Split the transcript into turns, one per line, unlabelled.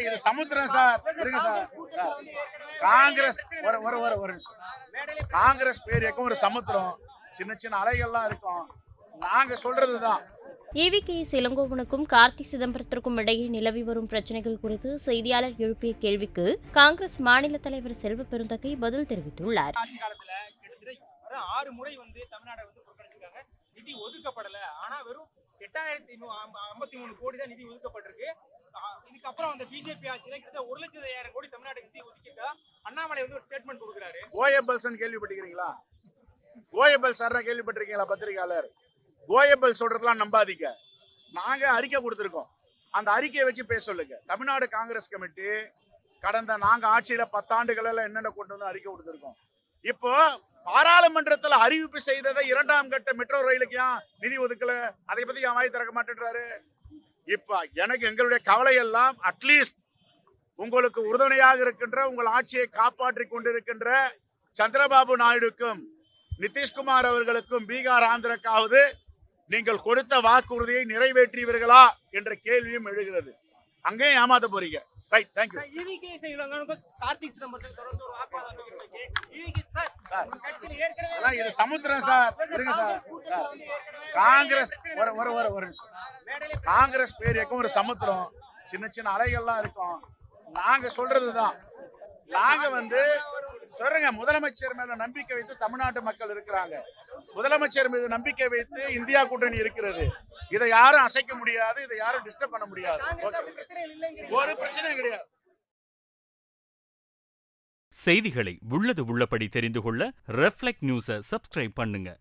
இது சமுத்திரம் சார். இருங்க சார். காங்கிரஸ் ஒரு நிமிஷம். காங்கிரஸ் பேர் இயக்கம் ஒரு சமுத்திரம், சின்ன சின்ன அலைகள்லாம் இருக்கும். நாங்க சொல்றதுதான்.
EVKS இளங்கோவனுக்கும் கார்த்தி சிதம்பரத்திற்கும் இடையே நிலவி வரும் பிரச்சினைகள் குறித்து செய்தியாளர் எழுப்பிய கேள்விக்கு காங்கிரஸ் மாநில தலைவர் செல்வ பெருந்தகை பதில் தெரிவித்துள்ளார்.
ஆட்சி காலத்துல கிட்டத்தட்ட 6 முறை தமிழ்நாடு புறக்கணிச்சிருக்காங்க. நிதி ஒதுக்கப்படல. ஆனா வெறும் 8,853 கோடி தான் நிதி ஒதுக்கப்பட்டிருக்கு. இதுக்கப்புறம் பிஜேபி ஆட்சியில கிட்டத்தட்ட 1,05,000 கோடி தமிழ்நாடு நிதி ஒதுக்கிட்டா அண்ணாமலை ஒரு ஸ்டேட்மெண்ட் கொடுக்குறாரு.
கோயபல்சன் கேள்விப்பட்டிருக்கீங்களா? கோயபல் சார் கேள்விப்பட்டிருக்கீங்களா? பத்திரிகையாளர் கோயபல் சொல்றதெல்லாம் நம்பாதீங்க. நாங்க அறிக்கை கொடுத்திருக்கோம். அந்த அறிக்கையை வச்சு பேச சொல்லுங்க. தமிழ்நாடு காங்கிரஸ் கமிட்டி கடந்த நாங்க ஆட்சியில 10 ஆண்டுகள் என்னென்ன கொண்டு வந்து அறிக்கை கொடுத்திருக்கோம். இப்போ பாராளுமன்றத்தில் அறிவிப்பு செய்ததை 2ஆம் கட்ட மெட்ரோ ரயிலுக்கு ஏன் நிதி ஒதுக்கல? அதை பத்தி ஏன் வாய் திறக்க மாட்டேன்றாரு? இப்ப எனக்கு எங்களுடைய கவலை எல்லாம் அட்லீஸ்ட் உங்களுக்கு உறுதுணையாக இருக்கின்ற, உங்கள் ஆட்சியை காப்பாற்றி கொண்டிருக்கின்ற சந்திரபாபு நாயுடுக்கும் நிதிஷ்குமார் அவர்களுக்கும் பீகார் ஆந்திரக்காவது நீங்கள் கொடுத்த வாக்குறுதியை நிறைவேற்றியவர்களா என்ற கேள்வியும் எழுகிறது. அங்கேயும் ஏமாத்த போறீங்க. Right, thank you.
கார்த்திக் சிதம்பரத்துக்கு தொடர்ந்து ஒரு வாக்குவாதம் நடந்துச்சு.
இது சமுத்திரம் சார். இருங்க சார். காங்கிரஸ் ஒரு நிமிஷம். காங்கிரஸ் பேர் இயக்கம் ஒரு சமுத்திரம், சின்ன சின்ன அலைகள்லாம் இருக்கும். நாங்க சொல்றதுதான். நாங்க சொல்றேங்க, முதலமைச்சர் மேல நம்பிக்கை வைத்து தமிழ்நாட்டு மக்கள் இருக்கிறாங்க. முதலமைச்சர் மீது நம்பிக்கை வைத்து இந்தியா கூட்டணி இருக்கிறது. இதை யாரும் அசைக்க முடியாது, இதை யாரும் டிஸ்டர்ப் பண்ண முடியாது. ஒரு பிரச்சனையும் கிடையாது.
செய்திகளை உள்ளது உள்ளபடி தெரிந்து கொள்ள ரெஃப்ளெக்ட் நியூஸை சப்ஸ்கிரைப் பண்ணுங்க.